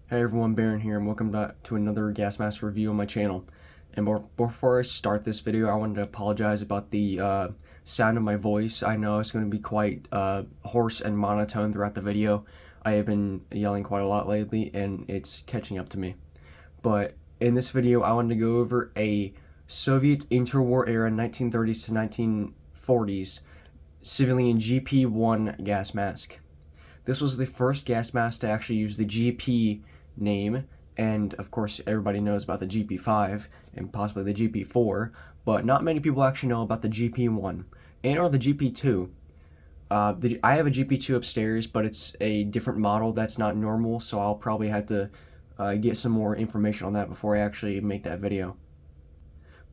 Hey everyone, Baron here, and welcome to another gas mask review on my channel. And before I start this video, I wanted to apologize about the sound of my voice. I know it's going to be quite hoarse and monotone throughout the video. I have been yelling quite a lot lately, and it's catching up to me. But in this video, I wanted to go over a Soviet interwar era 1930s to 1940s civilian GP-1 gas mask. This was the first gas mask to actually use the GP name, and of course everybody knows about the GP-5 and possibly the GP-4, but not many people actually know about the GP-1 and or the GP-2. I have a GP-2 upstairs, but it's a different model that's not normal, so I'll probably have to get some more information on that before I actually make that video.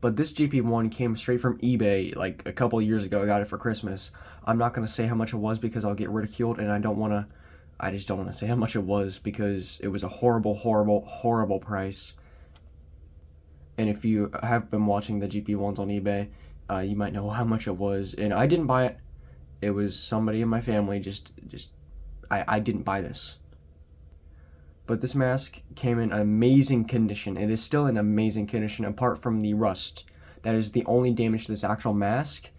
But this GP-1 came straight from eBay like a couple of years ago. I got it for Christmas. I'm not going to say how much it was because I'll get ridiculed, and I just don't want to say how much it was because it was a horrible, horrible, horrible price. And if you have been watching the GP-1s on eBay, you might know how much it was. And I didn't buy it. It was somebody in my family. I didn't buy this. But this mask came in amazing condition. It is still in amazing condition apart from the rust. That is the only damage to this actual mask,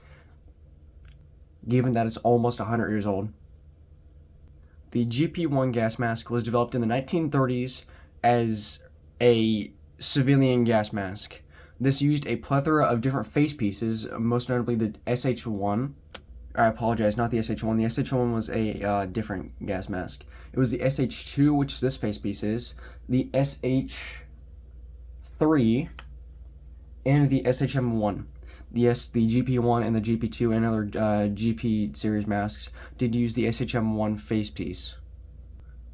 given that it's almost 100 years old. The GP-1 gas mask was developed in the 1930s as a civilian gas mask. This used a plethora of different face pieces, most notably the Sh-1. I apologize, not the Sh-1. The Sh-1 was a different gas mask. It was the Sh-2, which this face piece is, the Sh-3, and the SHM-1. Yes, the GP-1 and the GP-2 and other GP series masks did use the SHM-1 face piece.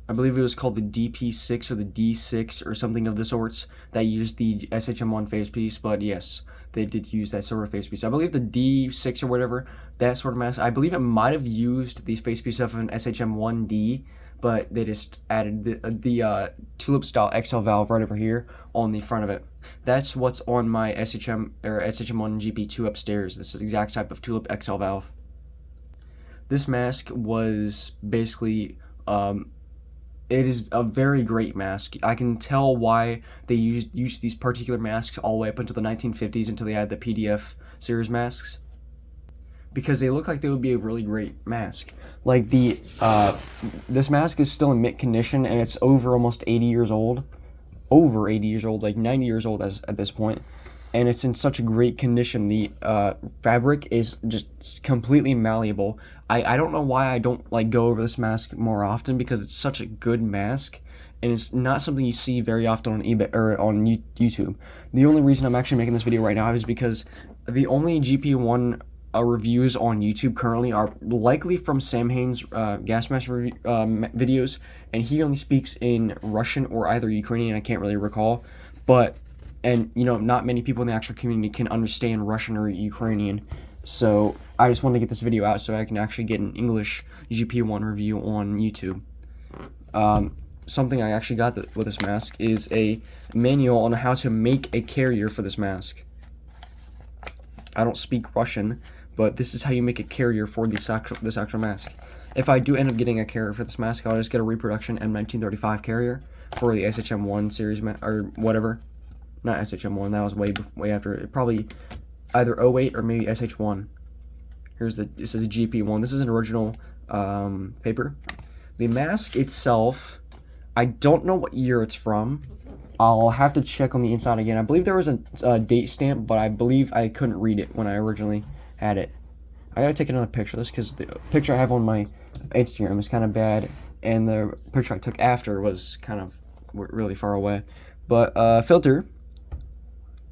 I believe it was called the DP6 or the D6 or something of the sorts that used the SHM-1 face piece, but yes, they did use that sort of face piece. I believe the D6 or whatever, that sort of mask, I believe it might have used the face piece of an SHM-1D, but they just added the tulip style XL valve right over here on the front of it. That's what's on my SHM or SHM-1 GP2 upstairs. This is the exact type of tulip XL valve. This mask was basically it is a very great mask. I can tell why they used these particular masks all the way up until the 1950s until they had the PDF series masks, because they look like they would be a really great mask. Like this mask is still in mint condition, and it's over almost 80 years old. Over 80 years old, like 90 years old at this point. And it's in such a great condition. The fabric is just completely malleable. I don't know why I don't go over this mask more often, because it's such a good mask, and it's not something you see very often on eBay or on YouTube. The only reason I'm actually making this video right now is because the only GP-1 reviews on YouTube currently are likely from Sam Hain's gas mask videos, and he only speaks in Russian or either Ukrainian. I can't really recall, and not many people in the actual community can understand Russian or Ukrainian, so I just wanted to get this video out so I can actually get an English GP-1 review on YouTube. Something I actually got with this mask is a manual on how to make a carrier for this mask. I don't speak Russian, but this is how you make a carrier for this actual mask. If I do end up getting a carrier for this mask, I'll just get a reproduction M1935 carrier for the SHM-1 series or whatever. Not SHM-1, that was way after. Probably either 08 or maybe SH1. This is a GP-1. This is an original paper. The mask itself, I don't know what year it's from. I'll have to check on the inside again. I believe there was a date stamp, but I believe I couldn't read it when I originally had it. I gotta take another picture of this because the picture I have on my Instagram is kind of bad, and the picture I took after was kind of really far away. But filter,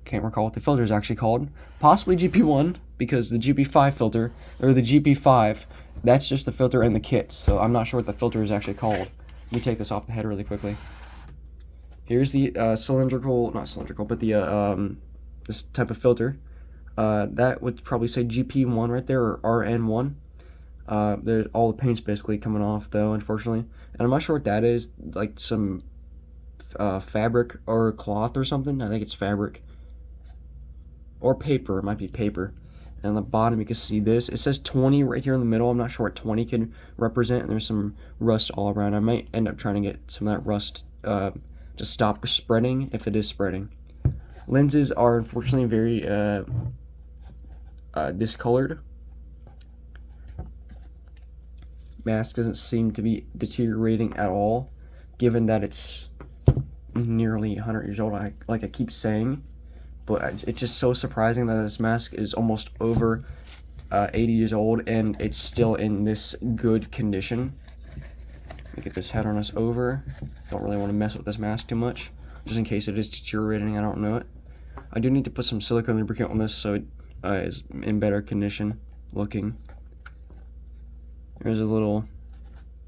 can't recall what the filter is actually called. Possibly GP-1, because the GP-5 filter, or the GP-5, that's just the filter in the kit, so I'm not sure what the filter is actually called. Let me take this off the head really quickly. Here's the not cylindrical, but the this type of filter. That would probably say GP-1 right there, or RN1. All the paint's basically coming off though, unfortunately. And I'm not sure what that is, like some fabric or cloth or something. I think it's fabric. Or paper, it might be paper. And on the bottom you can see this. It says 20 right here in the middle. I'm not sure what 20 could represent, and there's some rust all around. I might end up trying to get some of that rust to stop spreading if it is spreading. Lenses are unfortunately very discolored. Mask doesn't seem to be deteriorating at all, given that it's nearly 100 years old, like I keep saying. But it's just so surprising that this mask is almost over 80 years old and it's still in this good condition. Let me get this head harness over. Don't really want to mess with this mask too much, just in case it is deteriorating. I don't know it. I do need to put some silicone lubricant on this so it is in better condition looking. There's a little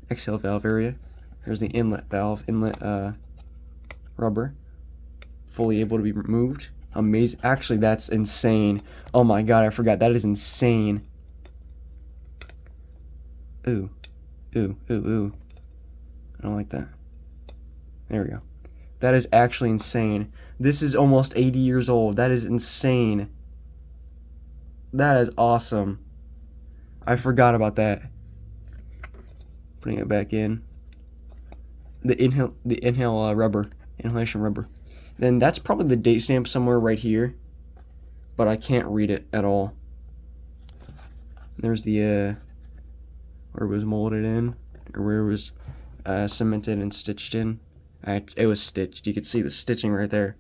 exhale valve area. There's the inlet valve, rubber, fully able to be removed. Amazing. Actually, that's insane. Oh my god, I forgot. That is insane. Ooh. Ooh, ooh, ooh. I don't like that. There we go. That is actually insane. This is almost 80 years old. That is insane. That is awesome. I forgot about that. Putting it back in. The inhalation rubber. Then that's probably the date stamp somewhere right here, but I can't read it at all. There's the where it was molded in, or where it was cemented and stitched in. It was stitched. You could see the stitching right there.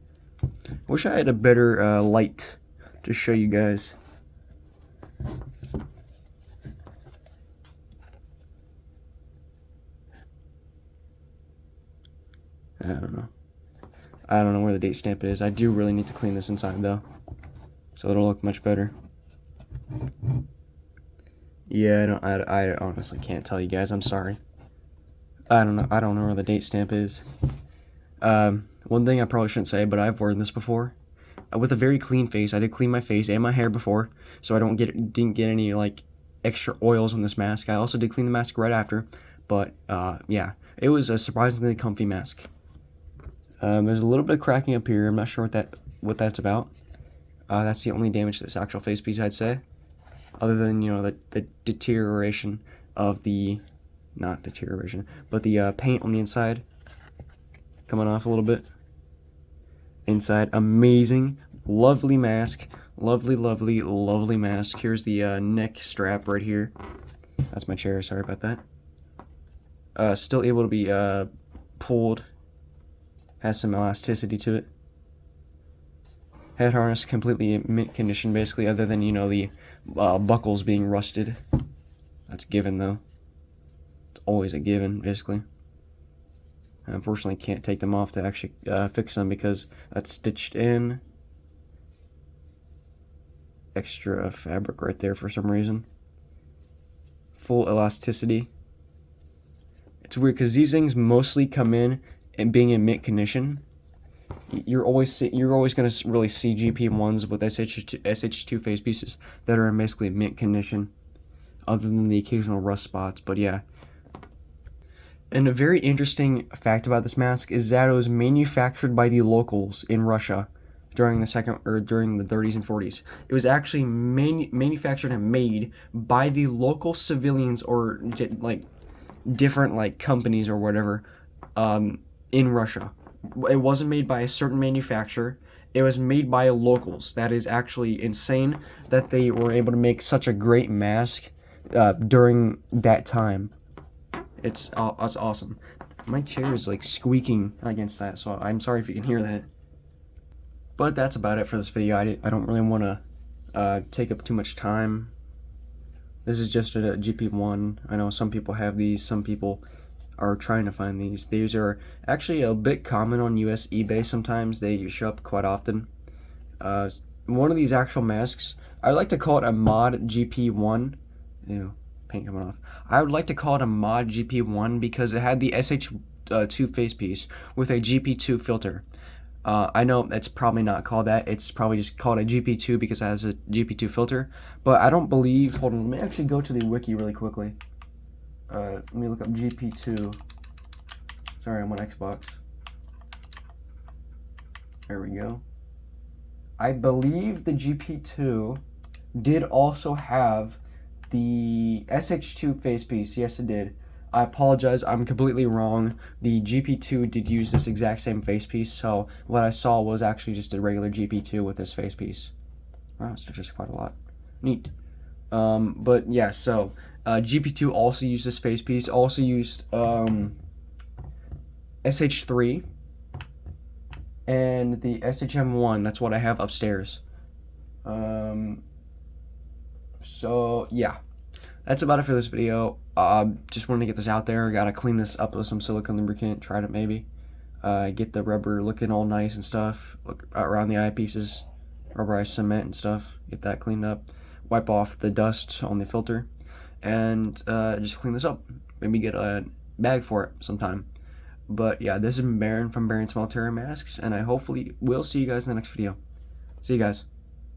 Wish I had a better light to show you guys. I don't know where the date stamp is. I do really need to clean this inside though, so it'll look much better. Yeah, I honestly can't tell you guys. I'm sorry. I don't know where the date stamp is. One thing I probably shouldn't say, but I've worn this before. With a very clean face. I did clean my face and my hair before, so I didn't get any like extra oils on this mask. I also did clean the mask right after, but yeah, it was a surprisingly comfy mask. There's a little bit of cracking up here. I'm not sure what that's about. That's the only damage to this actual face piece, I'd say. Other than, you know, the deterioration of the, not deterioration, but the paint on the inside coming off a little bit. Inside, amazing, lovely mask. Lovely, lovely, lovely mask. Here's the neck strap right here. That's my chair, sorry about that. Still able to be pulled. Has some elasticity to it. Head harness completely in mint condition, basically, other than, you know, the buckles being rusted. That's given, though. It's always a given, basically. I unfortunately can't take them off to actually fix them because that's stitched in. Extra fabric right there for some reason. Full elasticity. It's weird because these things mostly come in and being in mint condition. You're always going to really see GP-1s with SH2 face pieces that are in basically mint condition, other than the occasional rust spots. But yeah. And a very interesting fact about this mask is that it was manufactured by the locals in Russia during the 30s and 40s. It was actually manufactured and made by the local civilians or like different like companies or whatever in Russia. It wasn't made by a certain manufacturer. It was made by locals. That is actually insane that they were able to make such a great mask during that time. It's awesome. My chair is like squeaking against that, so I'm sorry if you can hear that. But that's about it for this video. I don't really want to take up too much time. This is just a GP-1. I know some people have these, some people are trying to find these. These are actually a bit common on US eBay sometimes. They show up quite often. One of these actual masks, I like to call it a mod GP-1. Ew, paint coming off. I would like to call it a mod GP-1 because it had the SH2 face piece with a GP2 filter. I know it's probably not called that. It's probably just called a GP2 because it has a GP2 filter. But I don't believe... Hold on, let me actually go to the wiki really quickly. Let me look up GP2. Sorry, I'm on Xbox. There we go. I believe the GP2 did also have the SH2 face piece. Yes, it did. I apologize, I'm completely wrong. The GP2 did use this exact same facepiece, so what I saw was actually just a regular GP2 with this facepiece. Wow, it's just quite a lot. Neat. But yeah, so GP2 also used this facepiece, also used SH3 and the SHM1. That's what I have upstairs. So yeah, that's about it for this video. Just wanted to get this out there. Gotta clean this up with some silicone lubricant. Tried it maybe. Get the rubber looking all nice and stuff. Look around the eyepieces, rubberized cement and stuff. Get that cleaned up. Wipe off the dust on the filter, and just clean this up. Maybe get a bag for it sometime. But yeah, this is Baron from Baron's Military Masks, and I hopefully will see you guys in the next video. See you guys.